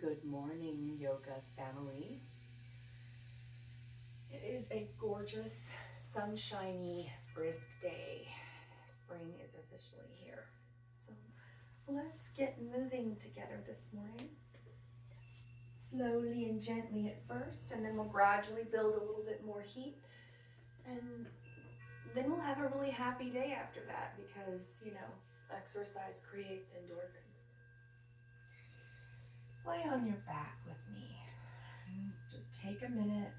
Good morning, yoga family. It is a gorgeous, sunshiny, brisk day. Spring is officially here. So let's get moving together this morning. Slowly and gently at first, and then we'll gradually build a little bit more heat. And then we'll have a really happy day after that because, exercise creates endorphins. Lay on your back with me. Just take a minute.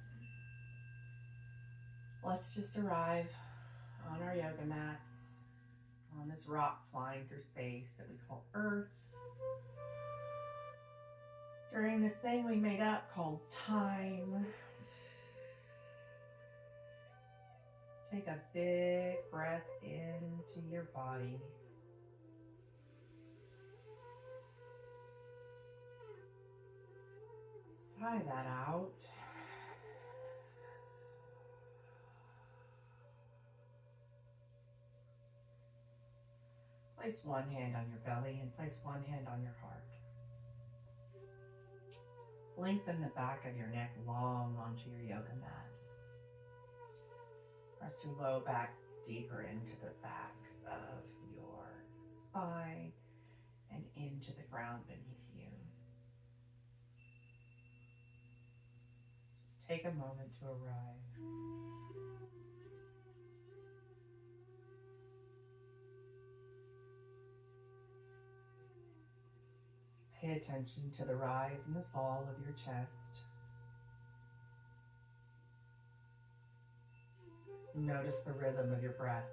Let's just arrive on our yoga mats, on this rock flying through space that we call Earth. During this thing we made up called time. Take a big breath into your body. Sigh that out. Place one hand on your belly and place one hand on your heart. Lengthen the back of your neck long onto your yoga mat. Press your low back deeper into the back of your spine and into the ground beneath you. Just take a moment to arrive. Pay attention to the rise and the fall of your chest. Notice the rhythm of your breath.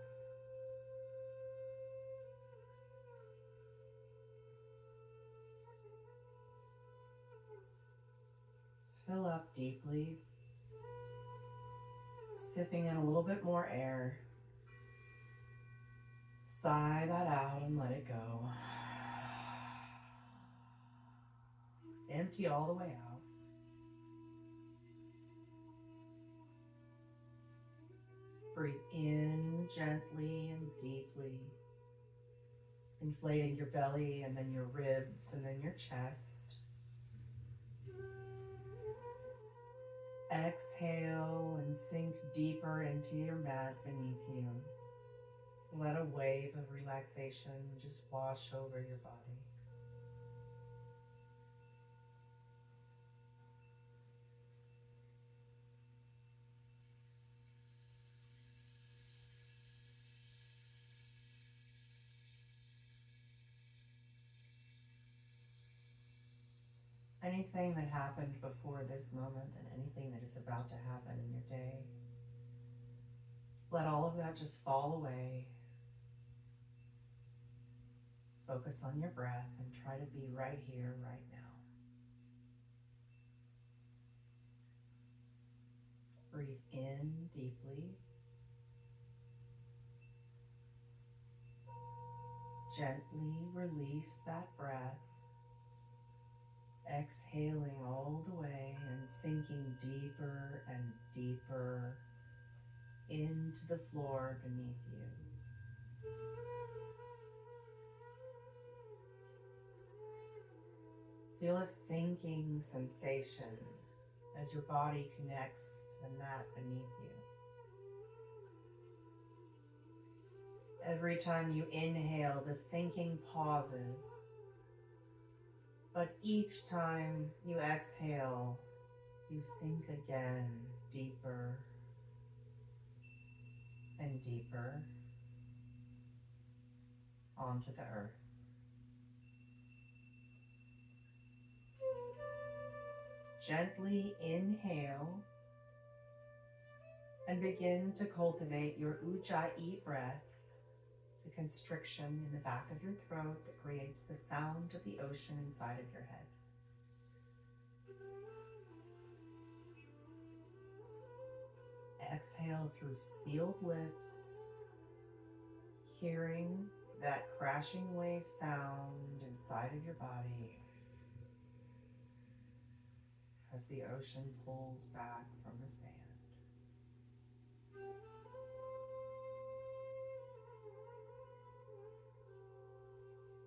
Fill up deeply, sipping in a little bit more air. Sigh that out and let it go. Empty all the way out. Breathe in gently and deeply, inflating your belly and then your ribs and then your chest. Exhale and sink deeper into your mat beneath you. Let a wave of relaxation just wash over your body. Anything that happened before this moment and anything that is about to happen in your day, let all of that just fall away. Focus on your breath and try to be right here, right now. Breathe in deeply. Gently release that breath. Exhaling all the way and sinking deeper and deeper into the floor beneath you. Feel a sinking sensation as your body connects to the mat beneath you. Every time you inhale, the sinking pauses. But each time you exhale, you sink again deeper and deeper onto the earth. Gently inhale and begin to cultivate your Ujjayi breath, the constriction in the back of your throat that creates the sound of the ocean inside of your head. Exhale through sealed lips, hearing that crashing wave sound inside of your body as the ocean pulls back from the sand.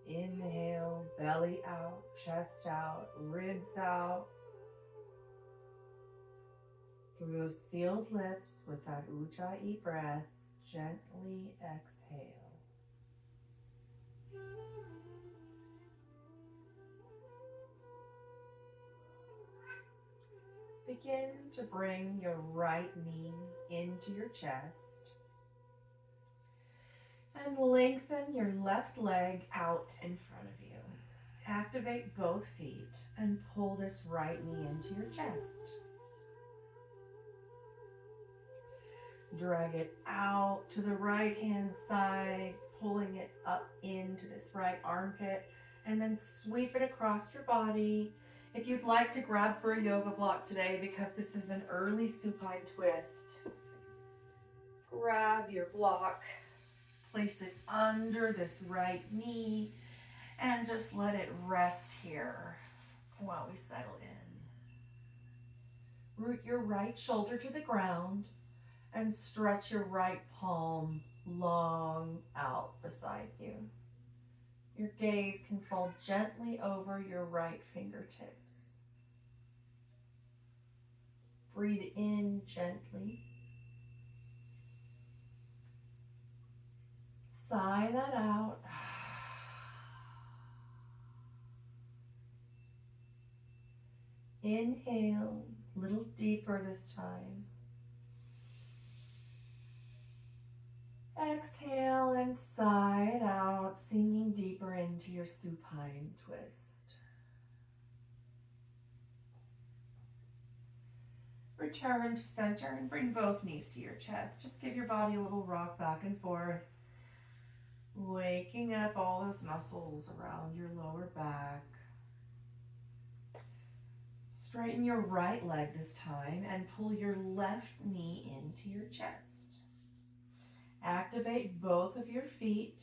Inhale, belly out, chest out, ribs out. Through those sealed lips with that Ujjayi breath, gently exhale. Begin to bring your right knee into your chest and lengthen your left leg out in front of you. Activate both feet and pull this right knee into your chest. Drag it out to the right hand side, pulling it up into this right armpit, and then sweep it across your body. If you'd like to grab for a yoga block today, because this is an early supine twist, grab your block, place it under this right knee, and just let it rest here while we settle in. Root your right shoulder to the ground and stretch your right palm long out beside you. Your gaze can fall gently over your right fingertips. Breathe in gently. Sigh that out. Inhale, a little deeper this time. Exhale and sigh it out, sinking deeper into your supine twist. Return to center and bring both knees to your chest. Just give your body a little rock back and forth, waking up all those muscles around your lower back. Straighten your right leg this time and pull your left knee into your chest. Activate both of your feet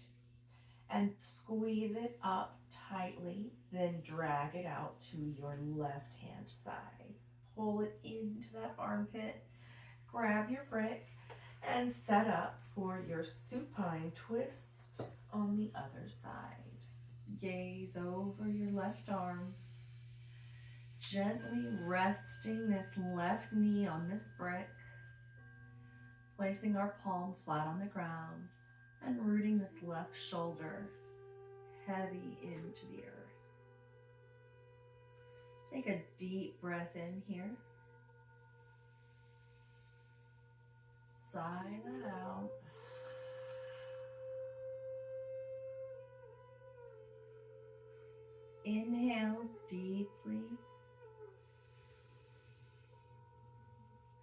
and squeeze it up tightly, then drag it out to your left hand side. Pull it into that armpit, grab your brick, and set up for your supine twist on the other side. Gaze over your left arm, gently resting this left knee on this brick, placing our palm flat on the ground and rooting this left shoulder heavy into the earth. Take a deep breath in here. Sigh that out. Inhale deeply.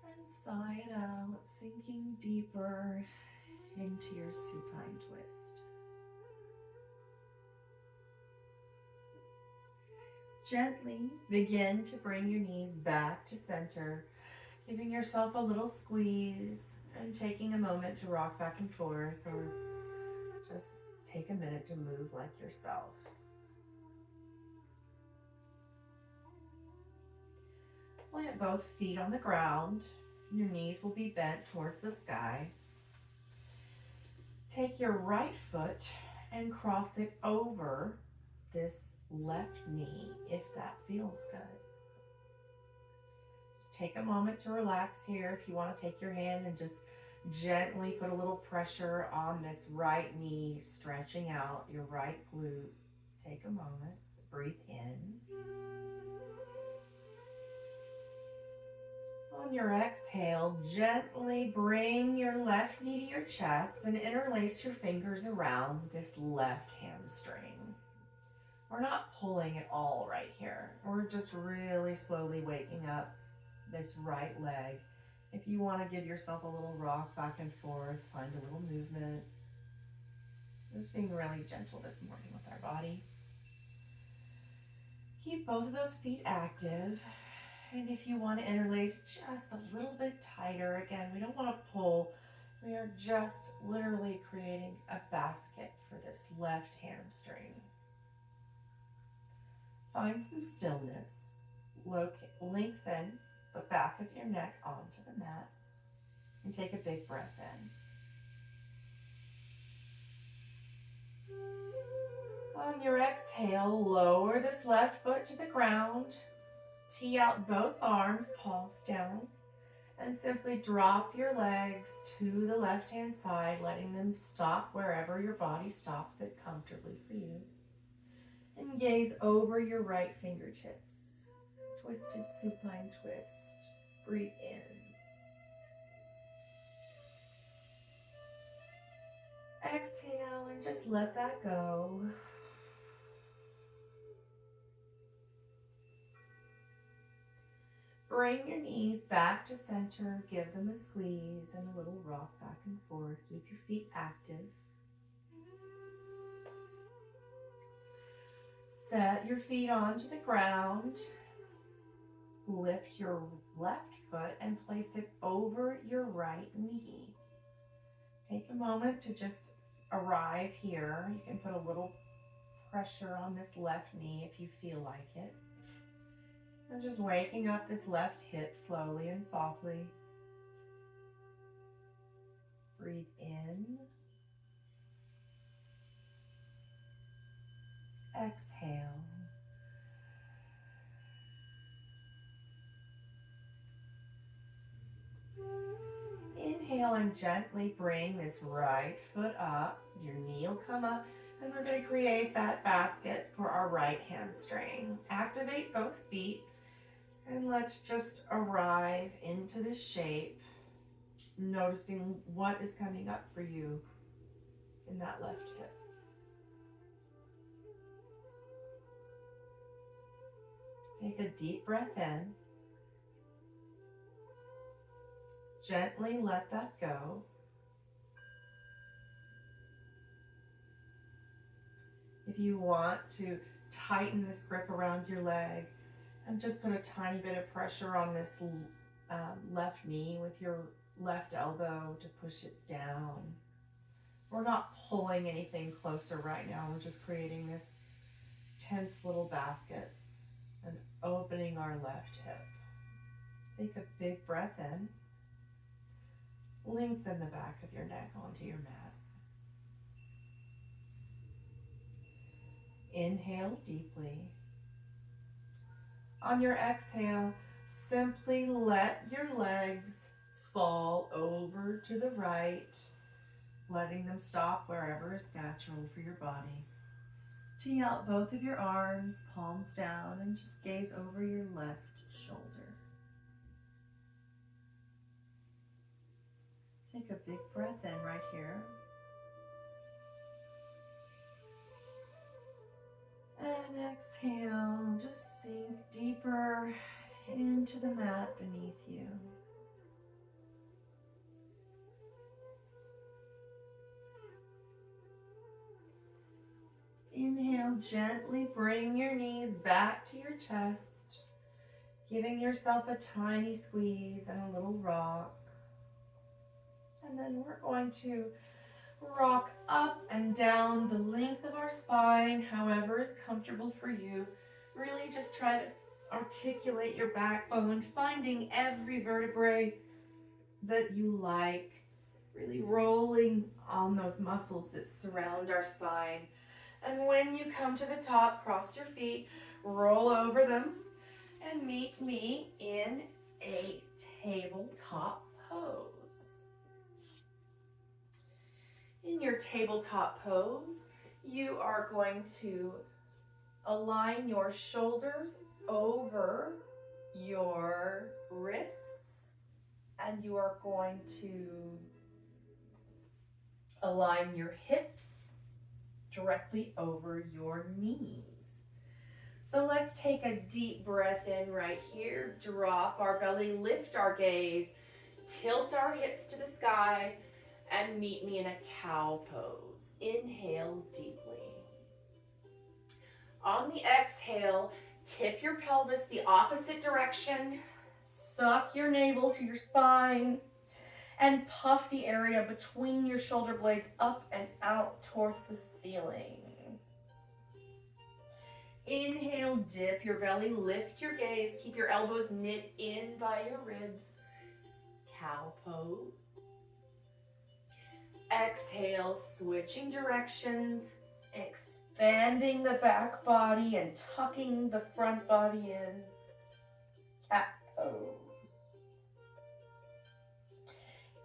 And sigh it out, sinking deeper into your supine twist. Gently begin to bring your knees back to center, giving yourself a little squeeze and taking a moment to rock back and forth, or just take a minute to move like yourself. Plant both feet on the ground. Your knees will be bent towards the sky. Take your right foot and cross it over this left knee if that feels good. Just take a moment to relax here. If you want to take your hand and just gently put a little pressure on this right knee, stretching out your right glute. Take a moment, breathe in. On your exhale, gently bring your left knee to your chest and interlace your fingers around this left hamstring. We're not pulling at all right here. We're just really slowly waking up this right leg. If you want to give yourself a little rock back and forth, find a little movement. Just being really gentle this morning with our body. Keep both of those feet active. And if you want to interlace just a little bit tighter, again, we don't want to pull. We are just literally creating a basket for this left hamstring. Find some stillness. Lengthen the back of your neck onto the mat. And take a big breath in. On your exhale, lower this left foot to the ground. Tee out both arms, palms down. And simply drop your legs to the left-hand side, letting them stop wherever your body stops it comfortably for you. And gaze over your right fingertips. Twisted supine twist. Breathe in. Exhale and just let that go. Bring your knees back to center, give them a squeeze and a little rock back and forth. Keep your feet active. Set your feet onto the ground. Lift your left foot and place it over your right knee. Take a moment to just arrive here. You can put a little pressure on this left knee if you feel like it. And just waking up this left hip slowly and softly. Breathe in. Exhale. Inhale and gently bring this right foot up. Your knee will come up and we're going to create that basket for our right hamstring. Activate both feet. And let's just arrive into this shape, noticing what is coming up for you in that left hip. Take a deep breath in. Gently let that go. If you want to tighten this grip around your leg, and just put a tiny bit of pressure on this left knee with your left elbow to push it down. We're not pulling anything closer right now. We're just creating this tense little basket and opening our left hip. Take a big breath in. Lengthen the back of your neck onto your mat. Inhale deeply. On your exhale, simply let your legs fall over to the right, letting them stop wherever is natural for your body. Tee out both of your arms, palms down, and just gaze over your left shoulder. Take a big breath in right here. And exhale, just sink deeper into the mat beneath you. Inhale, gently bring your knees back to your chest, giving yourself a tiny squeeze and a little rock. And then we're going to rock up and down the length of our spine, however is comfortable for you. Really just try to articulate your backbone, finding every vertebrae that you like, really rolling on those muscles that surround our spine. And when you come to the top, cross your feet, roll over them, and meet me in a tabletop pose. In your tabletop pose, you are going to align your shoulders over your wrists, and you are going to align your hips directly over your knees. So let's take a deep breath in right here. Drop our belly, lift our gaze, tilt our hips to the sky, and meet me in a cow pose. Inhale deeply. On the exhale, tip your pelvis the opposite direction, suck your navel to your spine, and puff the area between your shoulder blades up and out towards the ceiling. Inhale, dip your belly, lift your gaze, keep your elbows knit in by your ribs. Cow pose. Exhale, switching directions, expand Bending the back body and tucking the front body in. Cat pose.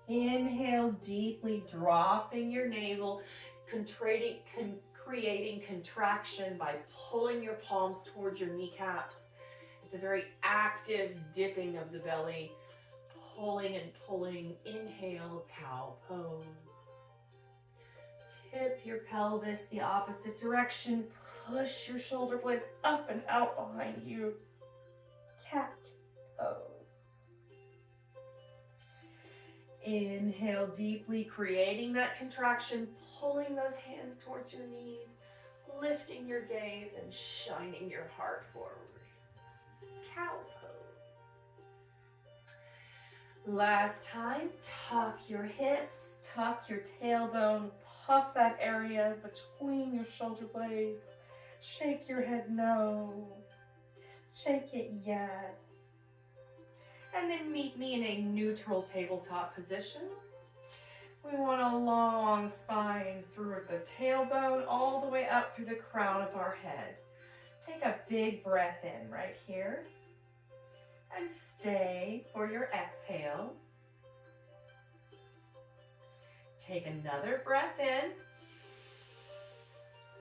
Inhale deeply, dropping your navel, creating contraction by pulling your palms towards your kneecaps. It's a very active dipping of the belly, pulling and pulling. Inhale, cow pose. Tip your pelvis the opposite direction. Push your shoulder blades up and out behind you. Cat pose. Inhale deeply, creating that contraction, pulling those hands towards your knees, lifting your gaze and shining your heart forward. Cow pose. Last time, tuck your hips, tuck your tailbone, puff that area between your shoulder blades. Shake your head no. Shake it yes. And then meet me in a neutral tabletop position. We want a long spine through the tailbone all the way up through the crown of our head. Take a big breath in right here. And stay for your exhale. Take another breath in.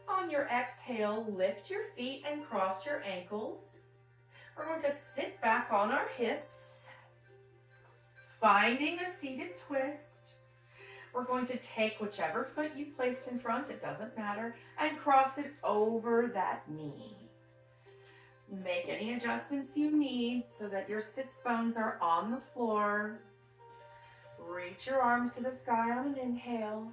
On your exhale, lift your feet and cross your ankles. We're going to sit back on our hips, finding a seated twist. We're going to take whichever foot you've placed in front, it doesn't matter, and cross it over that knee. Make any adjustments you need so that your sits bones are on the floor. Reach your arms to the sky on an inhale.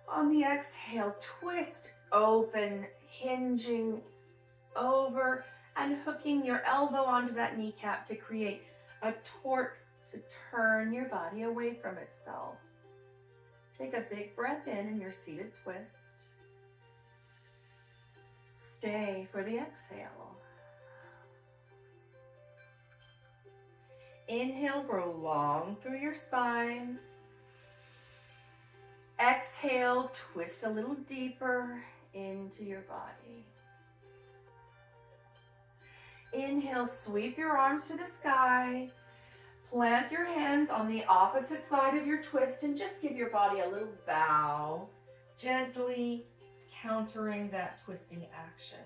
On the exhale, twist open, hinging over and hooking your elbow onto that kneecap to create a torque to turn your body away from itself. Take a big breath in your seated twist. Stay for the exhale. Inhale, grow long through your spine. Exhale, twist a little deeper into your body. Inhale, sweep your arms to the sky. Plant your hands on the opposite side of your twist and just give your body a little bow, gently countering that twisting action.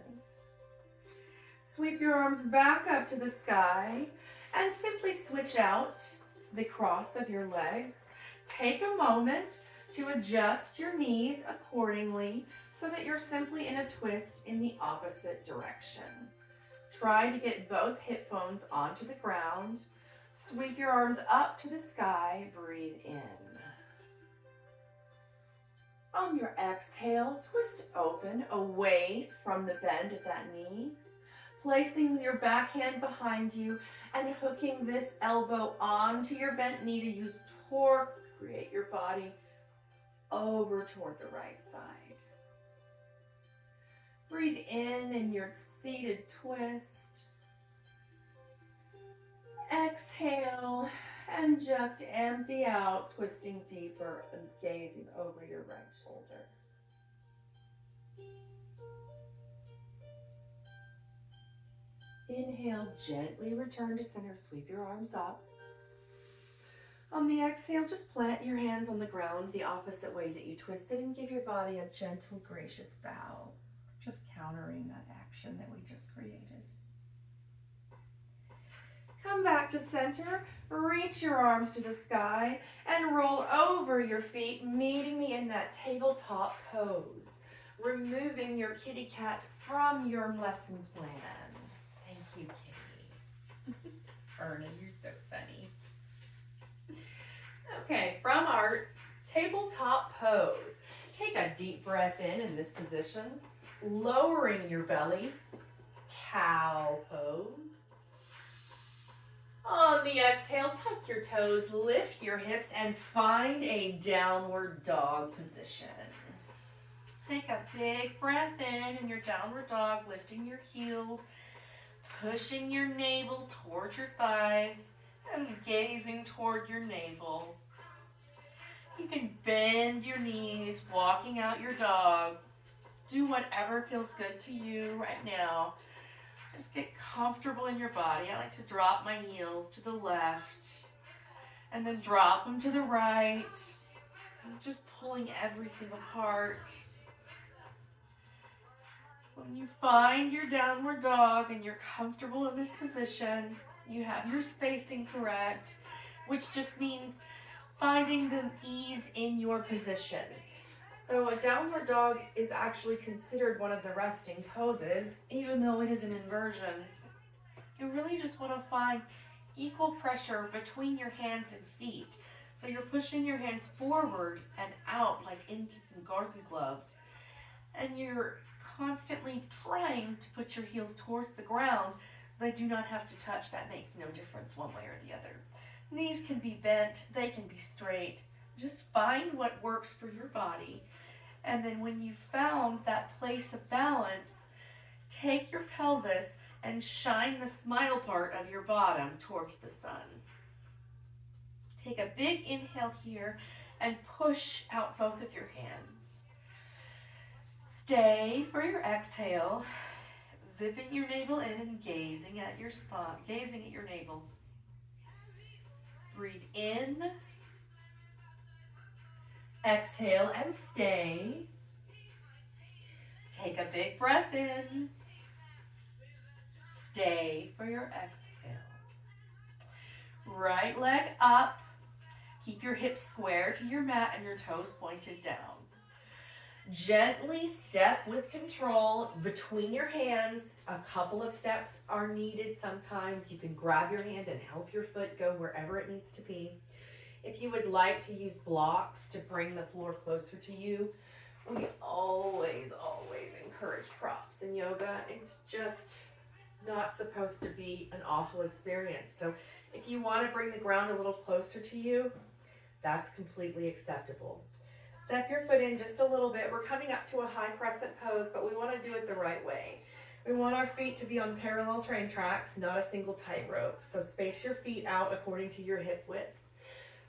Sweep your arms back up to the sky and simply switch out the cross of your legs. Take a moment to adjust your knees accordingly so that you're simply in a twist in the opposite direction. Try to get both hip bones onto the ground. Sweep your arms up to the sky. Breathe in. On your exhale, twist open away from the bend of that knee, placing your back hand behind you and hooking this elbow onto your bent knee to use torque. Create your body over toward the right side. Breathe in your seated twist. Exhale and just empty out, twisting deeper and gazing over your right shoulder. Inhale, gently return to center, sweep your arms up. On the exhale, just plant your hands on the ground the opposite way that you twisted and give your body a gentle, gracious bow, just countering that action that we just created. Come back to center, reach your arms to the sky, and roll over your feet, meeting me in that tabletop pose, removing your kitty cat from your lesson plan. Thank you, Kitty. Erna, you're so funny. Okay, from our tabletop pose, take a deep breath in this position, lowering your belly, cow pose. On the exhale, tuck your toes, lift your hips, and find a downward dog position. Take a big breath in your downward dog, lifting your heels, pushing your navel towards your thighs, and gazing toward your navel. You can bend your knees, walking out your dog. do whatever feels good to you right now. Just get comfortable in your body. I like to drop my heels to the left and then drop them to the right. Just pulling everything apart. When you find your downward dog and you're comfortable in this position, you have your spacing correct, which just means finding the ease in your position. So a downward dog is actually considered one of the resting poses, even though it is an inversion. You really just want to find equal pressure between your hands and feet. So you're pushing your hands forward and out like into some garden gloves. And you're constantly trying to put your heels towards the ground. They do not have to touch. That makes no difference one way or the other. Knees can be bent. They can be straight. Just find what works for your body. And then when you've found that place of balance, take your pelvis and shine the smile part of your bottom towards the sun. Take a big inhale here and push out both of your hands. Stay for your exhale, zipping your navel in and gazing at your spine, gazing at your navel. Breathe in. Exhale and stay. Take a big breath in. Stay for your exhale. Right leg up. Keep your hips square to your mat and your toes pointed down. Gently step with control between your hands. A couple of steps are needed sometimes. You can grab your hand and help your foot go wherever it needs to be. If you would like to use blocks to bring the floor closer to you, we always encourage props in yoga. It's just not supposed to be an awful experience. So if you want to bring the ground a little closer to you, that's completely acceptable. Step your foot in just a little bit. We're coming up to a high crescent pose, but we want to do it the right way. We want our feet to be on parallel train tracks, not a single tightrope. So space your feet out according to your hip width.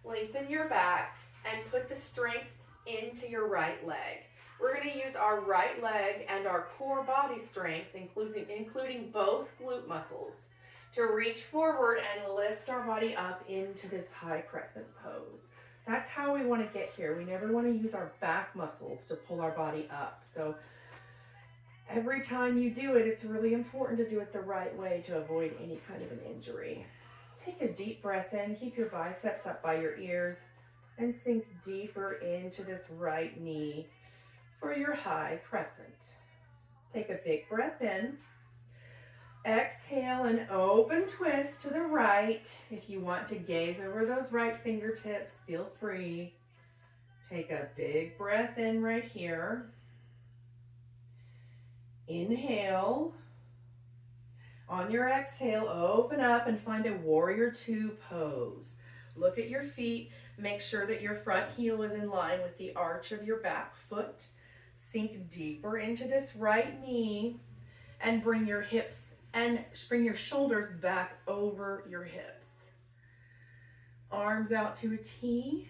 Lengthen your back and put the strength into your right leg. We're going to use our right leg and our core body strength, including both glute muscles, to reach forward and lift our body up into this high crescent pose. That's how we want to get here. We never want to use our back muscles to pull our body up. So every time you do it, it's really important to do it the right way to avoid any kind of an injury. Take a deep breath in, keep your biceps up by your ears, and sink deeper into this right knee for your high crescent. Take a big breath in. Exhale and open twist to the right. If you want to gaze over those right fingertips, feel free. Take a big breath in right here. Inhale. On your exhale, open up and find a warrior two pose. Look at your feet. Make sure that your front heel is in line with the arch of your back foot. Sink deeper into this right knee and bring your shoulders back over your hips. Arms out to a T.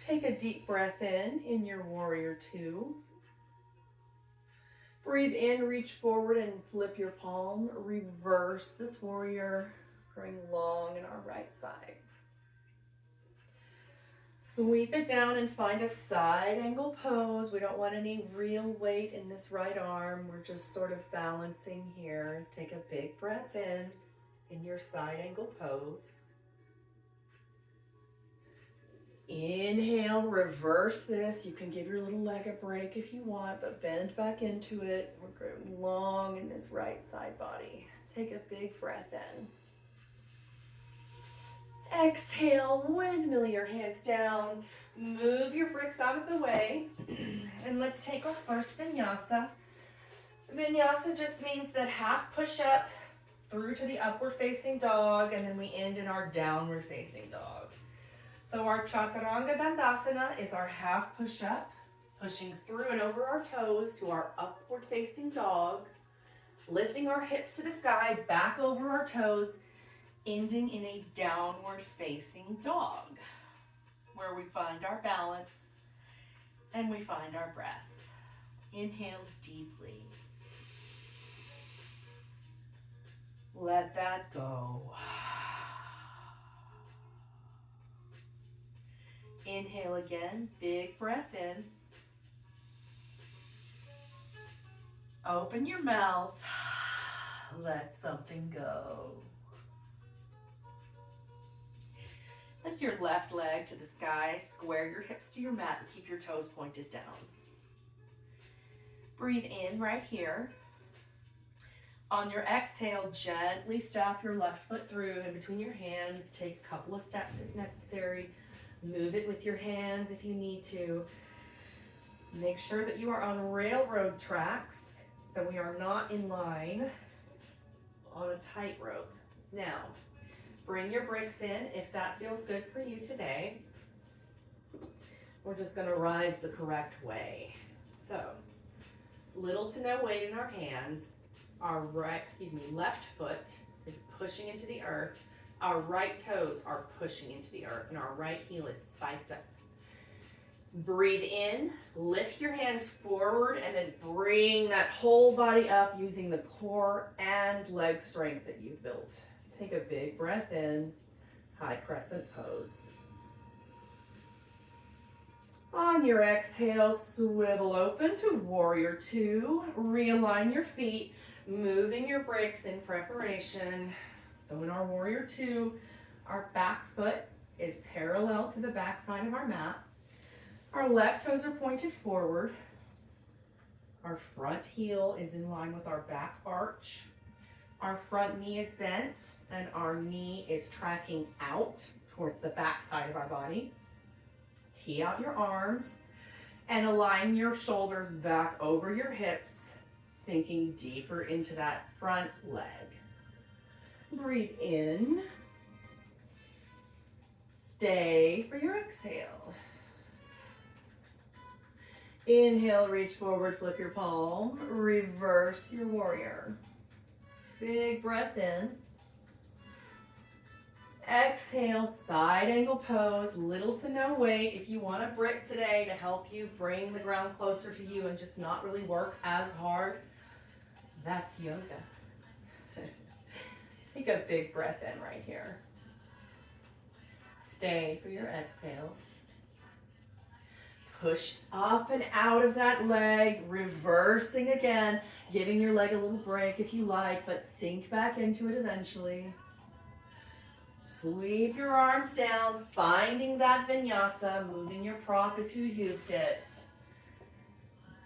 Take a deep breath in your warrior two. Breathe in, reach forward and flip your palm. Reverse this warrior, growing long in our right side. Sweep it down and find a side angle pose. We don't want any real weight in this right arm. We're just sort of balancing here. Take a big breath in your side angle pose. Inhale, reverse this. You can give your little leg a break if you want, but bend back into it. We're going long in this right side body. Take a big breath in. Exhale, windmill your hands down. Move your bricks out of the way. And let's take our first vinyasa. Vinyasa just means that half push up through to the upward facing dog, and then we end in our downward facing dog. So our Chaturanga Dandasana is our half push-up, pushing through and over our toes to our upward-facing dog, lifting our hips to the sky, back over our toes, ending in a downward-facing dog, where we find our balance and we find our breath. Inhale deeply. Let that go. Inhale again, big breath in. Open your mouth. Let something go. Lift your left leg to the sky, square your hips to your mat, and keep your toes pointed down. Breathe in right here. On your exhale, gently step your left foot through in between your hands. Take a couple of steps if necessary. Move it with your hands if you need to. Make sure that you are on railroad tracks, so we are not in line on a tightrope. Now, bring your brakes in if that feels good for you today. We're just going to rise the correct way. So, little to no weight in our hands. Our left foot is pushing into the earth. Our right toes are pushing into the earth, and our right heel is spiked up. Breathe in, lift your hands forward, and then bring that whole body up using the core and leg strength that you've built. Take a big breath in, high crescent pose. On your exhale, swivel open to warrior two. Realign your feet, moving your brakes in preparation. So in our warrior two, our back foot is parallel to the back side of our mat. Our left toes are pointed forward. Our front heel is in line with our back arch. Our front knee is bent and our knee is tracking out towards the back side of our body. Tee out your arms and align your shoulders back over your hips, sinking deeper into that front leg. Breathe in. Stay for your exhale. Inhale, reach forward, flip your palm, reverse your warrior. Big breath in. Exhale, side angle pose, little to no weight. If you want a brick today to help you bring the ground closer to you and just not really work as hard, that's yoga. Take a big breath in right here. Stay for your exhale. Push up and out of that leg, reversing again, giving your leg a little break if you like, but sink back into it eventually. Sweep your arms down, finding that vinyasa, moving your prop if you used it.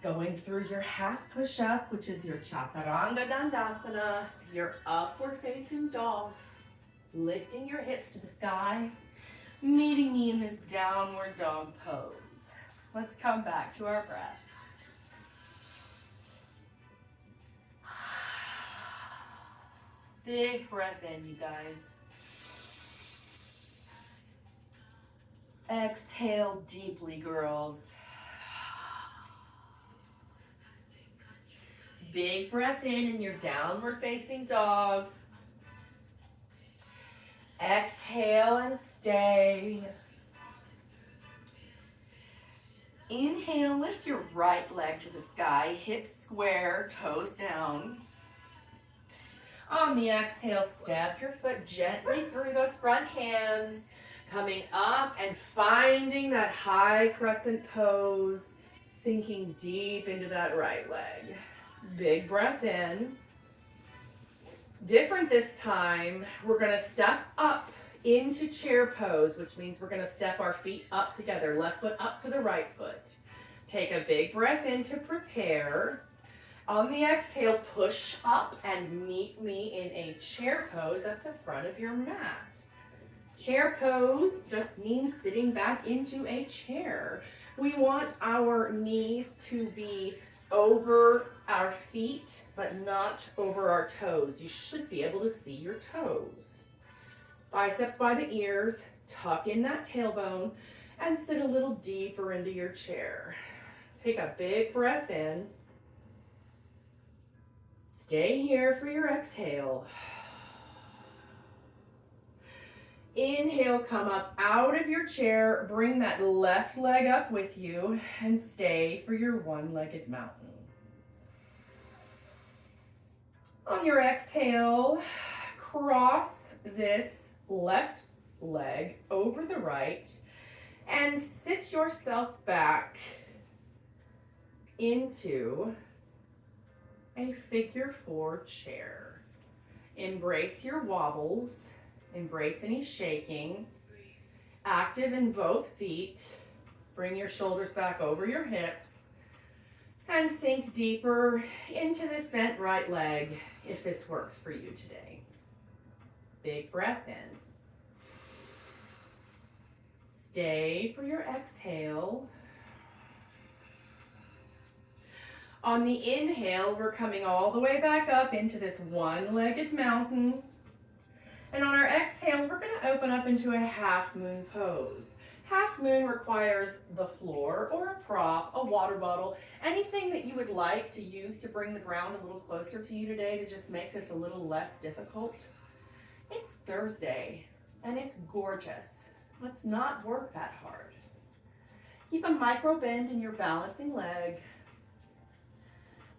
Going through your half push-up, which is your chaturanga dandasana, to your upward facing dog. Lifting your hips to the sky, meeting me in this downward dog pose. Let's come back to our breath. Big breath in, you guys. Exhale deeply, girls. Big breath in your downward facing dog. Exhale and stay. Inhale, lift your right leg to the sky, hips square, toes down. On the exhale, step your foot gently through those front hands, coming up and finding that high crescent pose, sinking deep into that right leg. Big breath in. Different this time, we're gonna step up into chair pose, which means we're gonna step our feet up together, left foot up to the right foot. Take a big breath in to prepare. On the exhale, push up and meet me in a chair pose at the front of your mat. Chair pose just means sitting back into a chair. We want our knees to be over our feet, but not over our toes. You should be able to see your toes. Biceps by the ears, tuck in that tailbone, and sit a little deeper into your chair. Take a big breath in. Stay here for your exhale. Inhale, come up out of your chair, bring that left leg up with you, and stay for your one-legged mountain. On your exhale, cross this left leg over the right and sit yourself back into a figure 4 chair. Embrace your wobbles, embrace any shaking, active in both feet. Bring your shoulders back over your hips and sink deeper into this bent right leg if this works for you today. Big breath in. Stay for your exhale. On the inhale, we're coming all the way back up into this one-legged mountain. And on our exhale, we're going to open up into a half moon pose. Half moon requires the floor or a prop, a water bottle, anything that you would like to use to bring the ground a little closer to you today to just make this a little less difficult. It's Thursday and it's gorgeous. Let's not work that hard. Keep a micro bend in your balancing leg.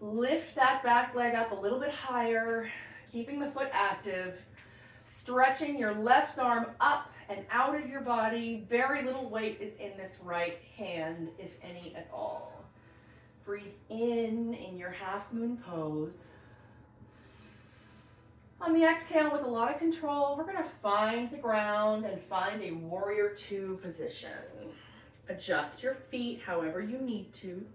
Lift that back leg up a little bit higher, keeping the foot active, stretching your left arm up and out of your body. Very little weight is in this right hand, if any at all. Breathe in your half moon pose. On the exhale, with a lot of control, we're going to find the ground and find a warrior 2 position. Adjust your feet however you need to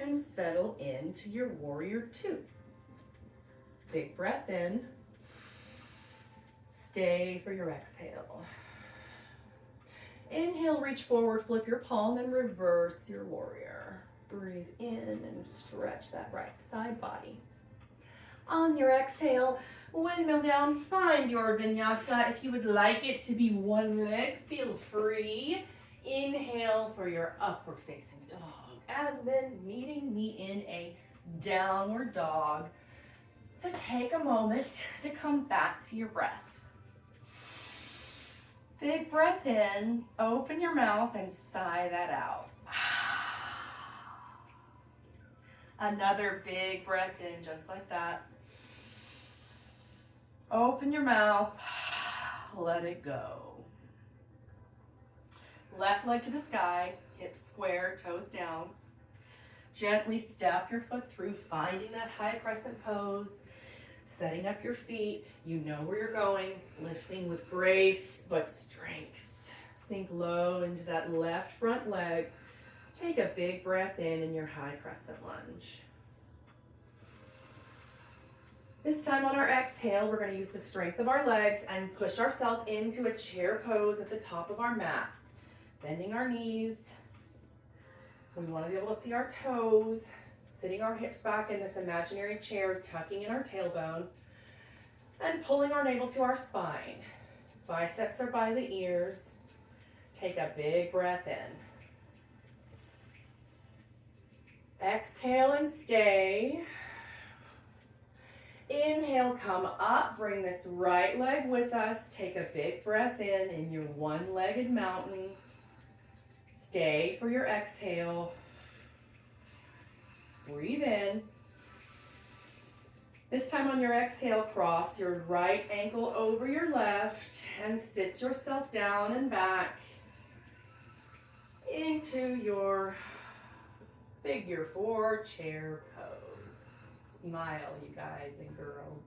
and settle into your warrior 2. Big breath in. Stay for your exhale. Inhale, reach forward, flip your palm and reverse your warrior. Breathe in and stretch that right side body. On your exhale, windmill down, find your vinyasa. If you would like it to be one leg, feel free. Inhale for your upward facing dog. And then meeting me in a downward dog to take a moment to come back to your breath. Big breath in, open your mouth and sigh that out. Another big breath in, just like that. Open your mouth, let it go. Left leg to the sky, hips square, toes down. Gently step your foot through, finding that high crescent pose, setting up your feet. You know where you're going, lifting with grace but strength. Sink low into that left front leg. Take a big breath in your high crescent lunge. This time on our exhale, we're going to use the strength of our legs and push ourselves into a chair pose at the top of our mat. Bending our knees. We want to be able to see our toes, sitting our hips back in this imaginary chair, tucking in our tailbone, and pulling our navel to our spine. Biceps are by the ears. Take a big breath in. Exhale and stay. Inhale, come up, bring this right leg with us. Take a big breath in your one-legged mountain. Stay for your exhale. Breathe in. This time on your exhale, cross your right ankle over your left and sit yourself down and back into your figure 4 chair pose. Smile, you guys and girls.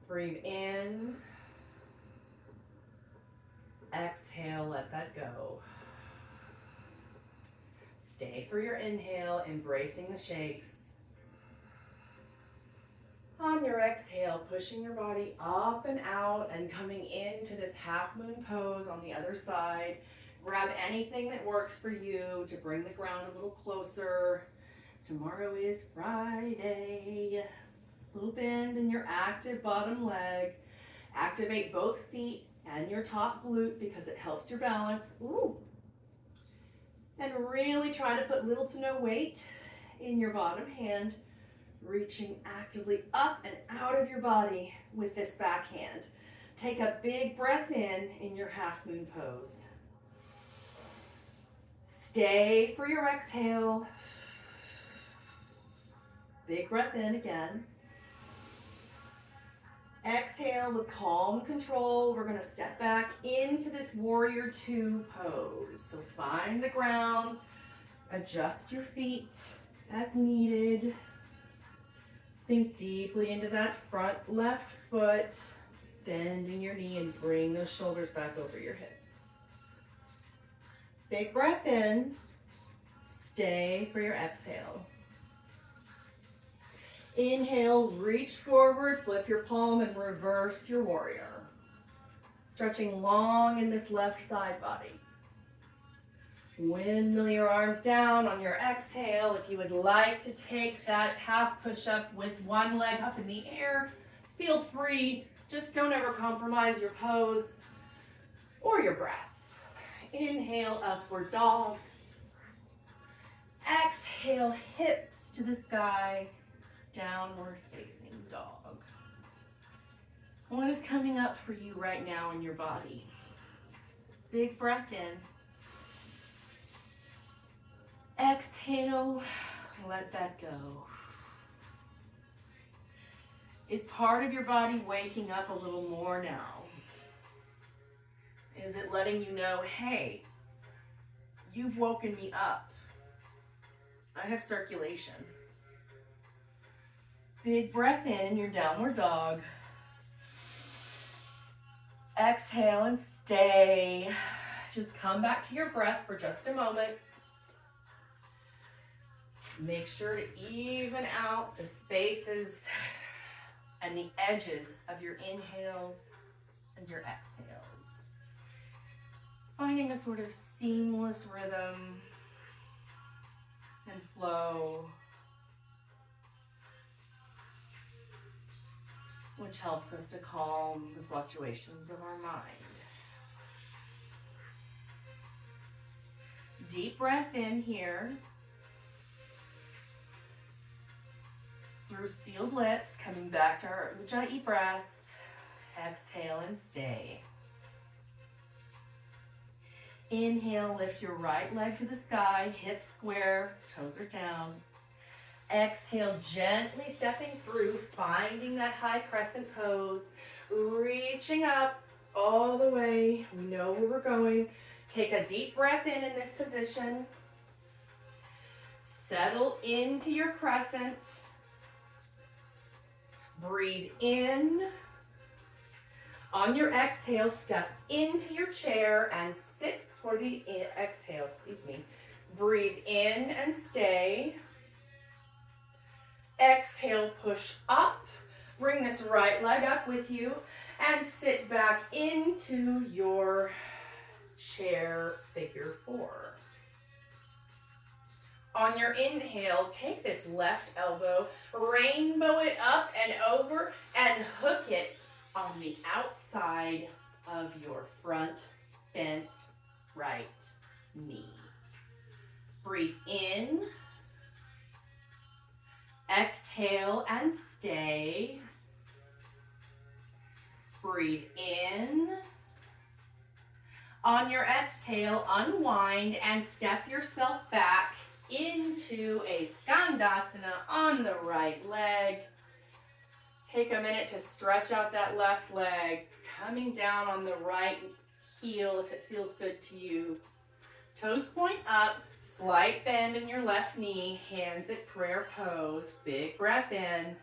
Breathe in. Exhale, let that go. Stay for your inhale, embracing the shakes. On your exhale, pushing your body up and out and coming into this half moon pose on the other side. Grab anything that works for you to bring the ground a little closer. Tomorrow is Friday. Little bend in your active bottom leg. Activate both feet and your top glute because it helps your balance. Ooh. And really try to put little to no weight in your bottom hand, reaching actively up and out of your body with this backhand. Take a big breath in your half moon pose. Stay for your exhale. Big breath in again. Exhale with calm control. We're going to step back into this warrior two pose. So find the ground, adjust your feet as needed. Sink deeply into that front left foot, bending your knee and bring those shoulders back over your hips. Big breath in, stay for your exhale. Inhale, reach forward, flip your palm and reverse your warrior. Stretching long in this left side body. Windmill your arms down on your exhale. If you would like to take that half push-up with one leg up in the air, feel free. Just don't ever compromise your pose or your breath. Inhale, upward dog. Exhale, hips to the sky. Downward facing dog. What is coming up for you right now in your body? Big breath in. Exhale, let that go. Is part of your body waking up a little more now? Is it letting you know, hey, you've woken me up. I have circulation. Big breath in your downward dog. Exhale and stay. Just come back to your breath for just a moment. Make sure to even out the spaces and the edges of your inhales and your exhales. Finding a sort of seamless rhythm and flow, which helps us to calm the fluctuations of our mind. Deep breath in here. Through sealed lips, coming back to our Ujjayi breath. Exhale and stay. Inhale, lift your right leg to the sky, hips square, toes are down. Exhale, gently stepping through, finding that high crescent pose, reaching up all the way. We know where we're going. Take a deep breath in this position. Settle into your crescent. Breathe in. On your exhale, step into your chair and sit for the exhale, Breathe in and stay. Exhale, push up. Bring this right leg up with you and sit back into your chair figure four. On your inhale, take this left elbow, rainbow it up and over and hook it on the outside of your front bent right knee. Breathe in. Exhale and stay. Breathe in. On your exhale, unwind and step yourself back into a Skandasana on the right leg. Take a minute to stretch out that left leg, coming down on the right heel if it feels good to you. Toes point up, slight bend in your left knee, hands at prayer pose. Big breath in.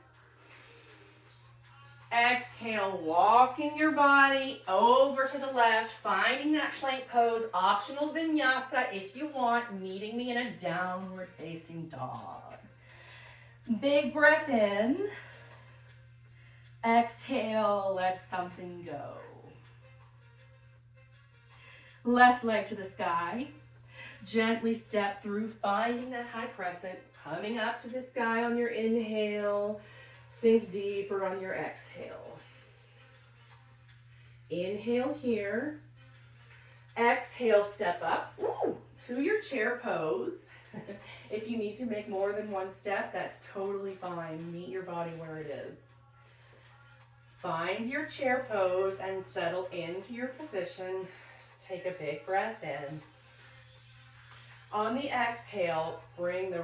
Exhale, walking your body over to the left, finding that plank pose, optional vinyasa if you want, meeting me in a downward facing dog. Big breath in. Exhale, let something go. Left leg to the sky. Gently step through, finding that high crescent, coming up to the sky on your inhale. Sink deeper on your exhale. Inhale here. Exhale, step up to your chair pose. If you need to make more than one step, that's totally fine. Meet your body where it is. Find your chair pose and settle into your position. Take a big breath in. On the exhale, bring the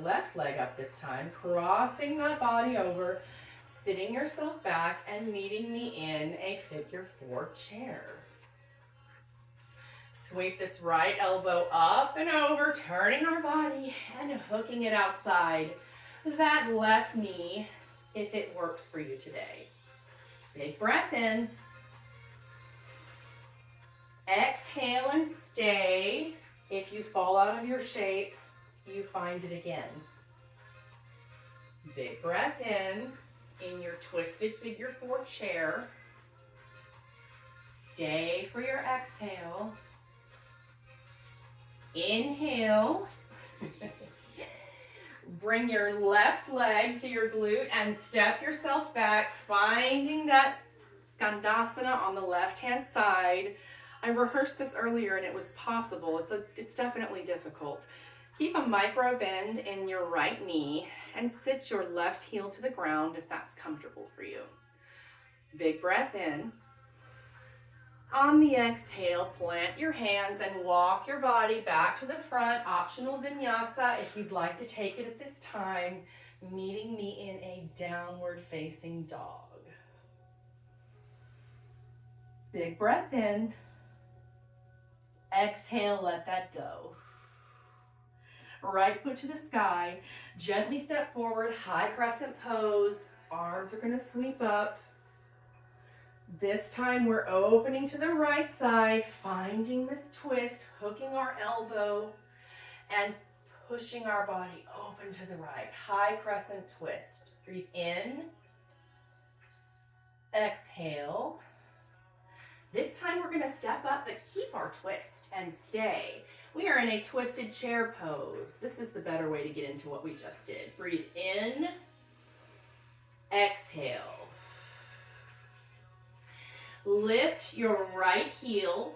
left leg up this time, crossing that body over sitting yourself back and meeting me in a figure 4 chair. Sweep this right elbow up and over, turning our body and hooking it outside that left knee if it works for you today. Big breath in. Exhale and stay. If you fall out of your shape, you find it again. Big breath in your twisted figure 4 chair. Stay for your exhale. Inhale. Bring your left leg to your glute and step yourself back, finding that Skandasana on the left-hand side. I rehearsed this earlier and it was possible. It's definitely difficult. Keep a micro bend in your right knee and sit your left heel to the ground if that's comfortable for you. Big breath in. On the exhale, plant your hands and walk your body back to the front. Optional vinyasa if you'd like to take it at this time, meeting me in a downward facing dog. Big breath in. Exhale, let that go. Right foot to the sky. Gently step forward, high crescent pose. Arms are going to sweep up. This time we're opening to the right side, finding this twist, hooking our elbow and pushing our body open to the right. High crescent twist. Breathe in. Exhale. This time we're going to step up but keep our twist and stay. We are in a twisted chair pose. This is the better way to get into what we just did. Breathe in. Exhale. Lift your right heel,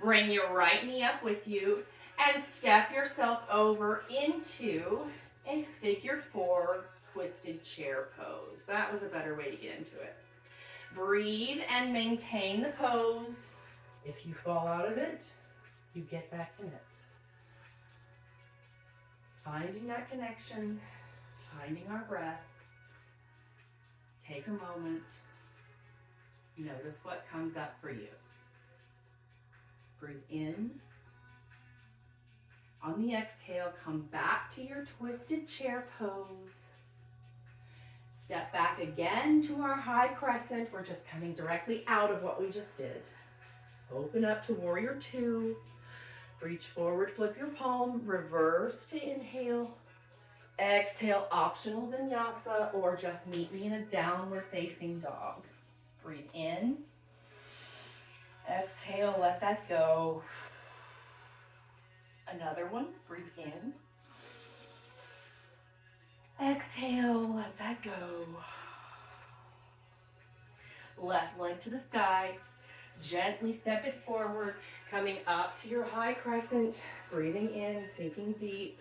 bring your right knee up with you, and step yourself over into a figure 4 twisted chair pose. That was a better way to get into it. Breathe and maintain the pose. If you fall out of it, you get back in it. Finding that connection, finding our breath. Take a moment. Notice what comes up for you. Breathe in. On the exhale, come back to your twisted chair pose. Step back again to our high crescent. We're just coming directly out of what we just did. Open up to warrior 2. Reach forward, flip your palm, reverse to inhale. Exhale, optional vinyasa, or just meet me in a downward facing dog. Breathe in. Exhale, let that go. Another one, breathe in. Exhale, let that go. Left leg to the sky. Gently step it forward, coming up to your high crescent. Breathing in, sinking deep.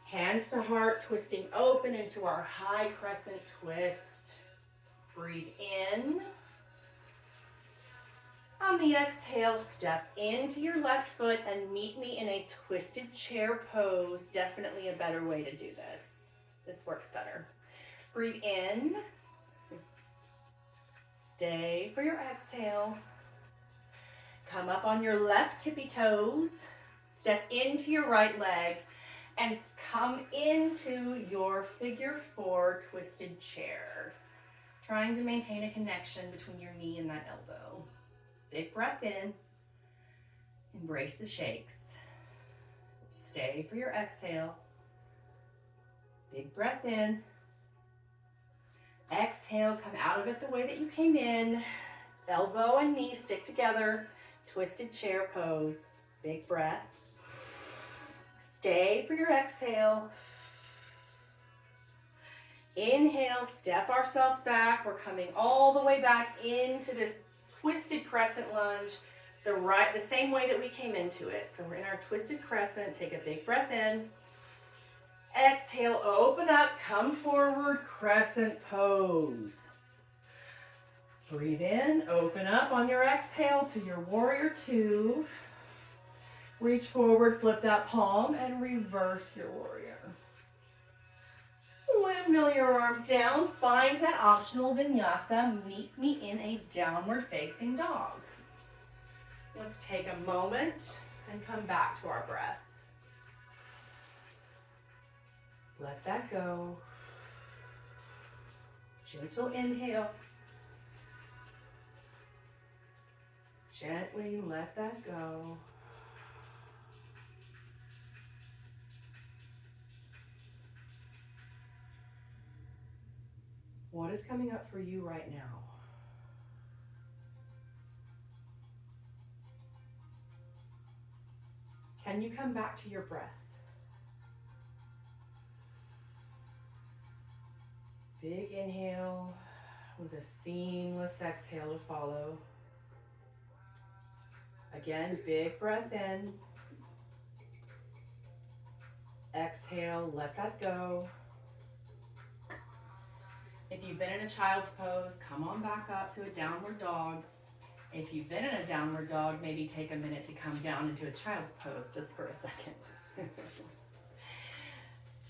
Hands to heart, twisting open into our high crescent twist. Breathe in. On the exhale, step into your left foot and meet me in a twisted chair pose. Definitely a better way to do this. This works better. Breathe in. Stay for your exhale. Come up on your left tippy toes. Step into your right leg and come into your figure 4 twisted chair. Trying to maintain a connection between your knee and that elbow. Big breath in. Embrace the shakes. Stay for your exhale. Big breath in. Exhale, come out of it the way that you came in. Elbow and knee stick together. Twisted chair pose. Big breath. Stay for your exhale. Inhale, step ourselves back. We're coming all the way back into this twisted crescent lunge, the same way that we came into it. So we're in our twisted crescent. Take a big breath in. Exhale, open up, come forward, crescent pose. Breathe in, open up on your exhale to your warrior 2. Reach forward, flip that palm, and reverse your warrior. Windmill your arms down. Find that optional vinyasa. Meet me in a downward facing dog. Let's take a moment and come back to our breath. Let that go. Gentle inhale. Gently let that go. What is coming up for you right now? Can you come back to your breath? Big inhale with a seamless exhale to follow. Again, big breath in. Exhale, let that go. If you've been in a child's pose, come on back up to a downward dog. If you've been in a downward dog, maybe take a minute to come down into a child's pose just for a second.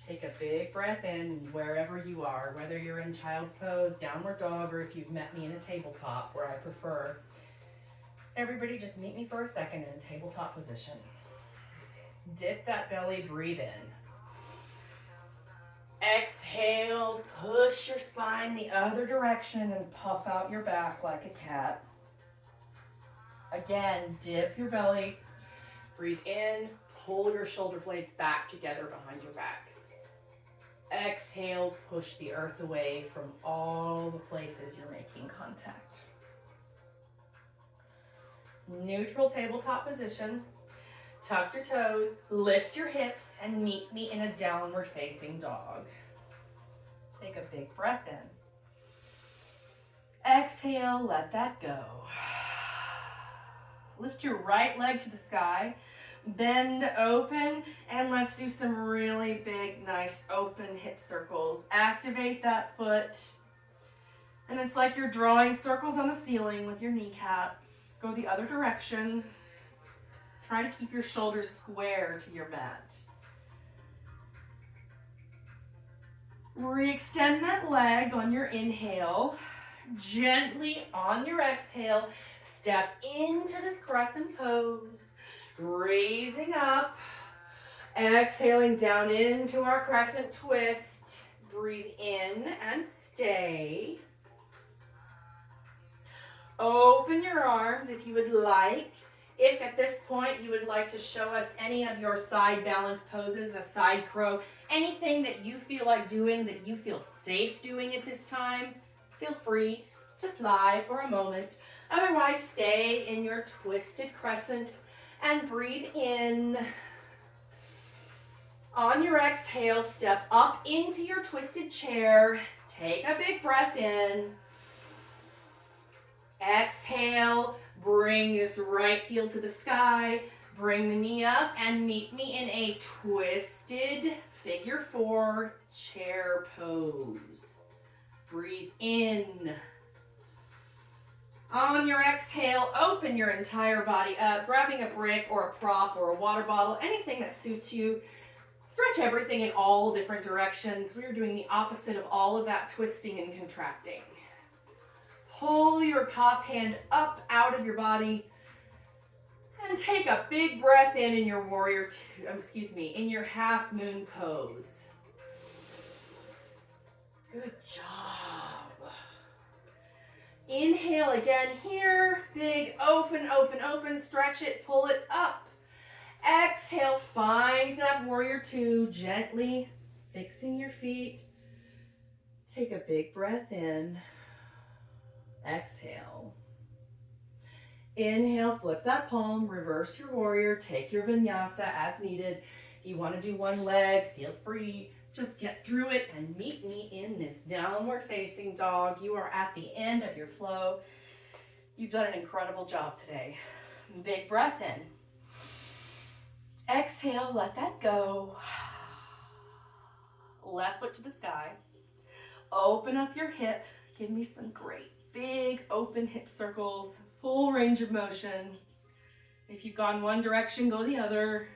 Take a big breath in wherever you are, whether you're in child's pose, downward dog, or if you've met me in a tabletop where I prefer. Everybody just meet me for a second in a tabletop position. Dip that belly, breathe in. Exhale, push your spine the other direction and puff out your back like a cat. Again, dip your belly, breathe in, pull your shoulder blades back together behind your back. Exhale, push the earth away from all the places you're making contact. Neutral tabletop position. Tuck your toes, lift your hips, and meet me in a downward facing dog. Take a big breath in. Exhale, let that go. Lift your right leg to the sky, bend open, and let's do some really big, nice open hip circles. Activate that foot. And it's like you're drawing circles on the ceiling with your kneecap. Go the other direction. Try to keep your shoulders square to your mat. Re-extend that leg on your inhale. Gently on your exhale, step into this crescent pose. Raising up. Exhaling down into our crescent twist. Breathe in and stay. Open your arms if you would like. If at this point you would like to show us any of your side balance poses, a side crow, anything that you feel like doing, that you feel safe doing at this time, feel free to fly for a moment. Otherwise, stay in your twisted crescent and breathe in. On your exhale, step up into your twisted chair. Take a big breath in. Exhale, bring this right heel to the sky, bring the knee up and meet me in a twisted figure 4 chair pose. Breathe in. On your exhale, open your entire body up, grabbing a brick or a prop or a water bottle, anything that suits you. Stretch everything in all different directions. We are doing the opposite of all of that twisting and contracting. Pull your top hand up out of your body and take a big breath in your in your half moon pose. Good job. Inhale again here. Big open, open, open. Stretch it, pull it up. Exhale, find that warrior 2, gently fixing your feet. Take a big breath in. Exhale. Inhale, flip that palm, reverse your warrior, take your vinyasa as needed. If you want to do one leg, feel free. Just get through it and meet me in this downward facing dog. You are at the end of your flow. You've done an incredible job today. Big breath in. Exhale, let that go. Left foot to the sky. Open up your hip. Give me some great big open hip circles, full range of motion. If you've gone one direction, go the other.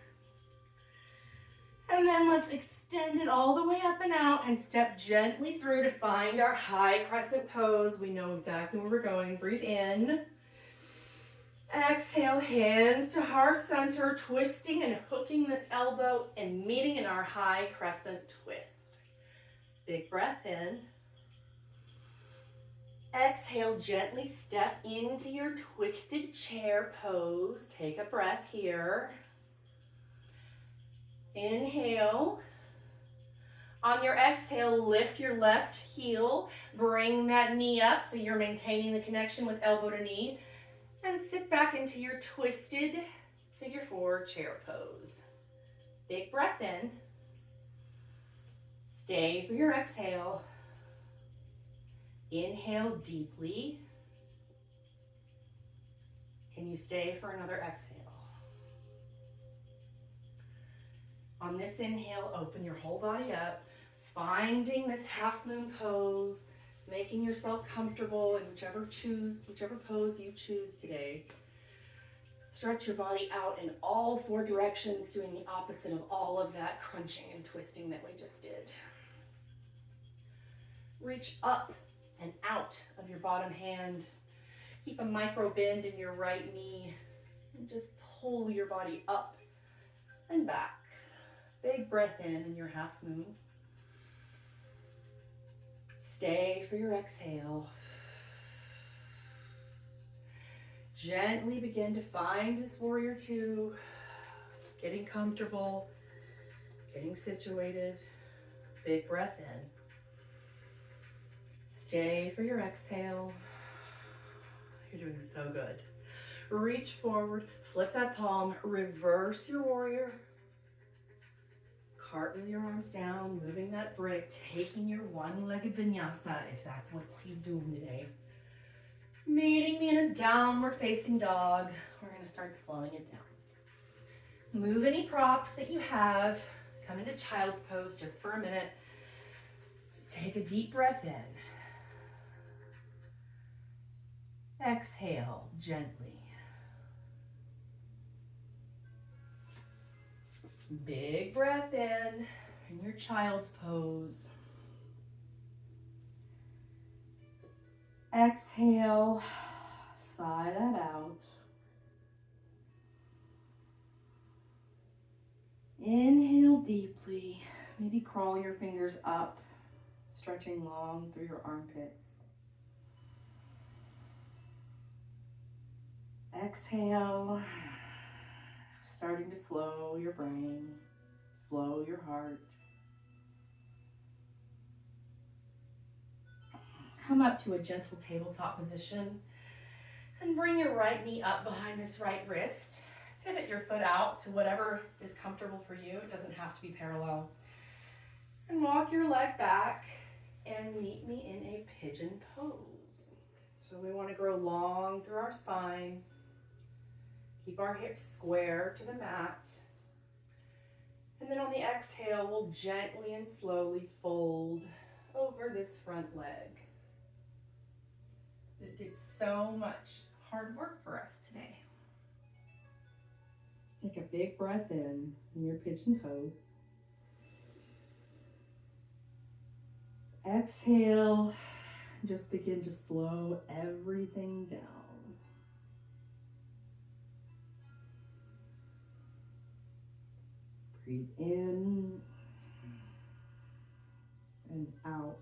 And then let's extend it all the way up and out and step gently through to find our high crescent pose. We know exactly where we're going. Breathe in. Exhale, hands to heart center, twisting and hooking this elbow and meeting in our high crescent twist. Big breath in. Exhale, gently step into your twisted chair pose. Take a breath here. Inhale. On your exhale, lift your left heel. Bring that knee up so you're maintaining the connection with elbow to knee. And sit back into your twisted figure four chair pose. Big breath in. Stay for your exhale. Inhale deeply. Can you stay for another exhale? On this inhale, open your whole body up, finding this half moon pose, making yourself comfortable in whichever pose you choose today. Stretch your body out in all four directions, doing the opposite of all of that crunching and twisting that we just did. Reach up and out of your bottom hand. Keep a micro bend in your right knee and just pull your body up and back. Big breath in your half moon. Stay for your exhale. Gently begin to find this warrior two, getting comfortable, getting situated. Big breath in. Stay for your exhale. You're doing so good. Reach forward, flip that palm, reverse your warrior. Cartwheel your arms down, moving that brick, taking your one-legged vinyasa if that's what you're doing today. Meeting me in a downward facing dog. We're gonna start slowing it down. Move any props that you have. Come into child's pose just for a minute. Just take a deep breath in. Exhale gently. Big breath in your child's pose. Exhale, sigh that out. Inhale deeply. Maybe crawl your fingers up, stretching long through your armpits. Exhale, starting to slow your brain, slow your heart. Come up to a gentle tabletop position and bring your right knee up behind this right wrist. Pivot your foot out to whatever is comfortable for you. It doesn't have to be parallel. And walk your leg back and meet me in a pigeon pose. So we want to grow long through our spine. Keep our hips square to the mat. And then on the exhale, we'll gently and slowly fold over this front leg. It did so much hard work for us today. Take a big breath in your pigeon pose. Exhale, just begin to slow everything down. Breathe in and out.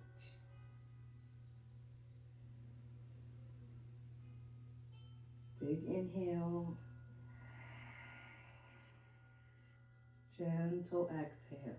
Big inhale. Gentle exhale.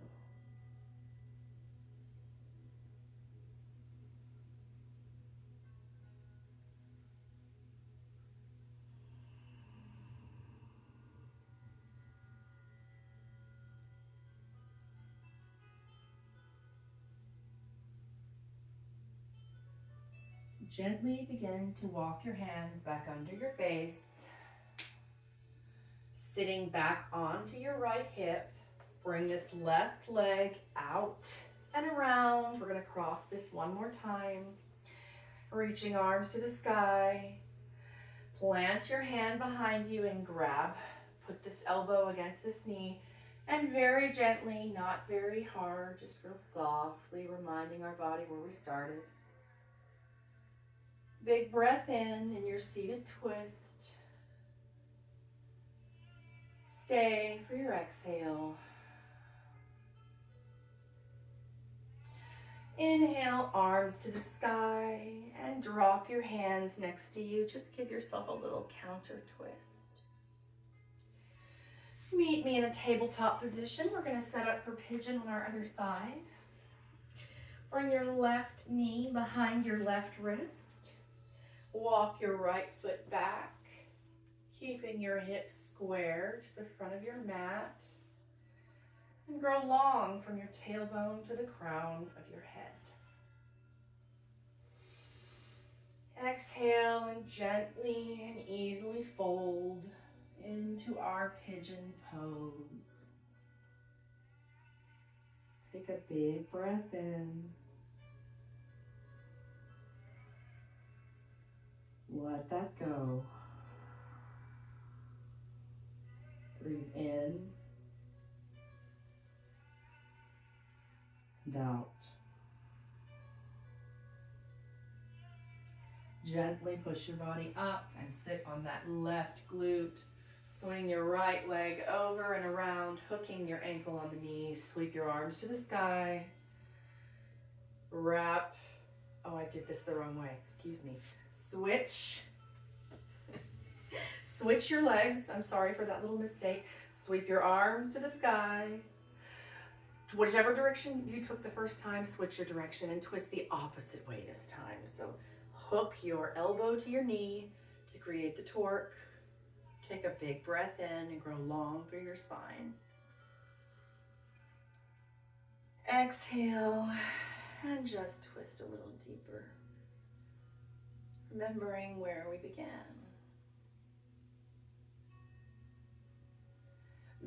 Gently begin to walk your hands back under your face. Sitting back onto your right hip. Bring this left leg out and around. We're going to cross this one more time. Reaching arms to the sky. Plant your hand behind you and grab. Put this elbow against this knee And very gently, not very hard, just real softly, reminding our body where we started. Big breath in your seated twist. Stay for your exhale. Inhale, arms to the sky, and drop your hands next to you. Just give yourself a little counter twist. Meet me in a tabletop position. We're going to set up for pigeon on our other side. Bring your left knee behind your left wrist. Walk your right foot back, keeping your hips square to the front of your mat. And grow long from your tailbone to the crown of your head. Exhale and gently and easily fold into our pigeon pose. Take a big breath in. Let that go. Breathe in and out. Gently push your body up and sit on that left glute. Swing your right leg over and around, hooking your ankle on the knee. Sweep your arms to the sky. Wrap. Oh, I did this the wrong way. Excuse me. Switch. Switch your legs. I'm sorry for that little mistake. Sweep your arms to the sky. Whichever direction you took the first time, switch your direction and twist the opposite way this time. So hook your elbow to your knee to create the torque. Take a big breath in and grow long through your spine. Exhale and just twist a little deeper. Remembering where we began.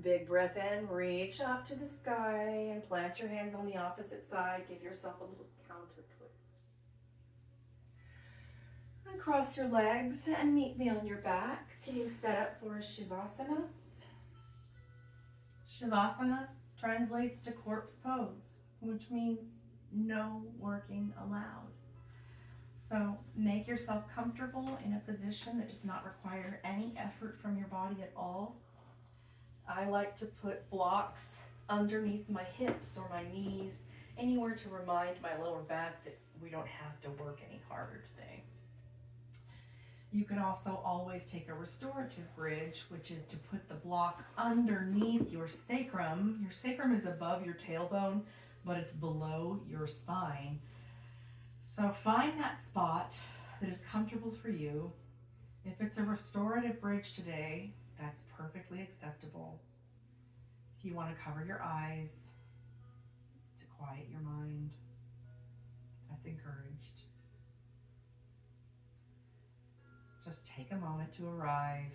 Big breath in, reach up to the sky and plant your hands on the opposite side. Give yourself a little counter twist. And cross your legs and meet me on your back, getting set up for a Shavasana. Shavasana translates to corpse pose, which means no working allowed. So make yourself comfortable in a position that does not require any effort from your body at all. I like to put blocks underneath my hips or my knees, anywhere to remind my lower back that we don't have to work any harder today. You can also always take a restorative bridge, which is to put the block underneath your sacrum. Your sacrum is above your tailbone, but it's below your spine. So find that spot that is comfortable for you. If it's a restorative bridge today, that's perfectly acceptable. If you want to cover your eyes to quiet your mind, that's encouraged. Just take a moment to arrive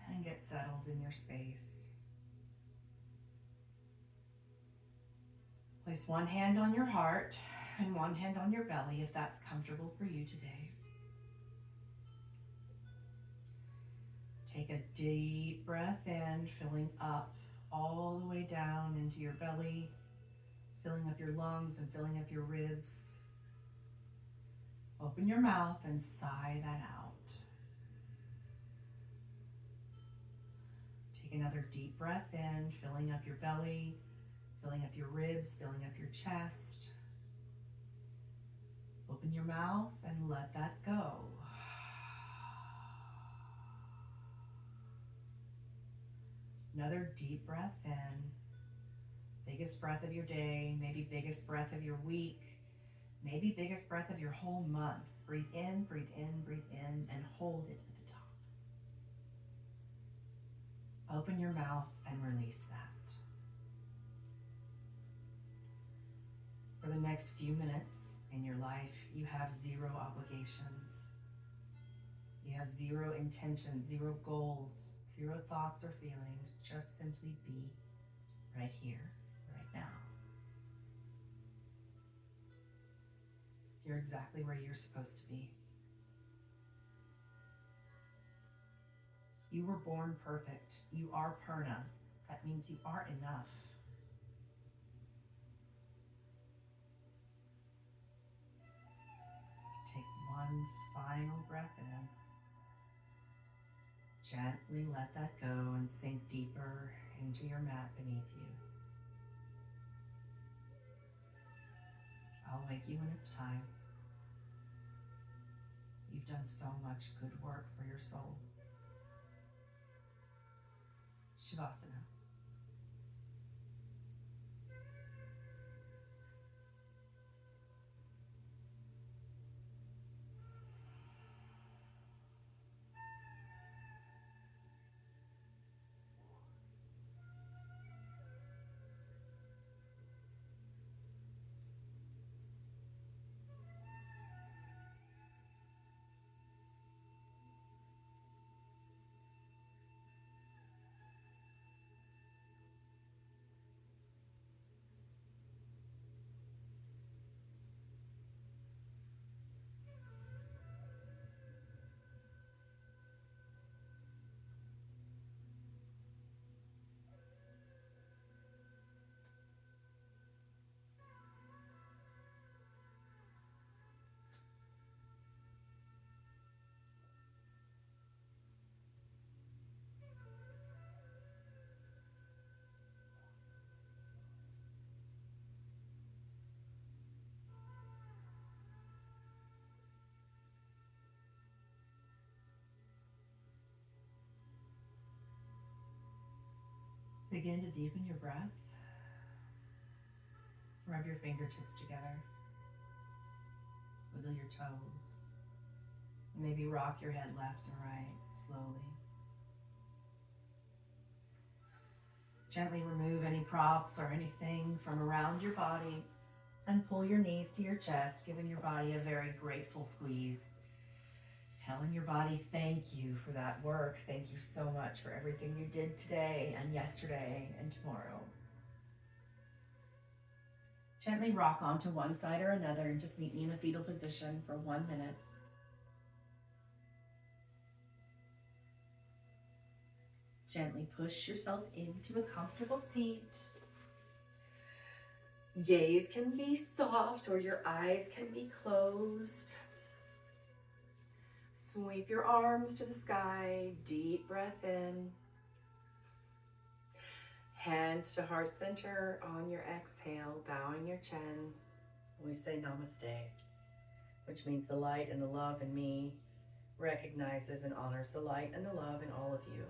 and get settled in your space. Place one hand on your heart and one hand on your belly if that's comfortable for you today. Take a deep breath in, filling up all the way down into your belly, filling up your lungs and filling up your ribs. Open your mouth and sigh that out. Take another deep breath in, filling up your belly, filling up your ribs, filling up your chest. Open your mouth and let that go. Another deep breath in. Biggest breath of your day, maybe biggest breath of your week, maybe biggest breath of your whole month. Breathe in, breathe in, breathe in, and hold it at the top. Open your mouth and release that. For the next few minutes in your life, you have zero obligations. You have zero intentions, zero goals, zero thoughts or feelings. Just simply be right here, right now. You're exactly where you're supposed to be. You were born perfect. You are Purna. That means you are enough. So take one final breath in. Gently let that go and sink deeper into your mat beneath you. I'll wake you when it's time. You've done so much good work for your soul. Shavasana. Begin to deepen your breath. Rub your fingertips together. Wiggle your toes. Maybe rock your head left and right slowly. Gently remove any props or anything from around your body and pull your knees to your chest, giving your body a very grateful squeeze. Telling your body thank you for that work. Thank you so much for everything you did today and yesterday and tomorrow. Gently rock onto one side or another and just meet me in a fetal position for 1 minute. Gently push yourself into a comfortable seat. Gaze can be soft or your eyes can be closed. Sweep your arms to the sky, deep breath in. Hands to heart center on your exhale, bowing your chin. We say namaste, which means the light and the love in me recognizes and honors the light and the love in all of you.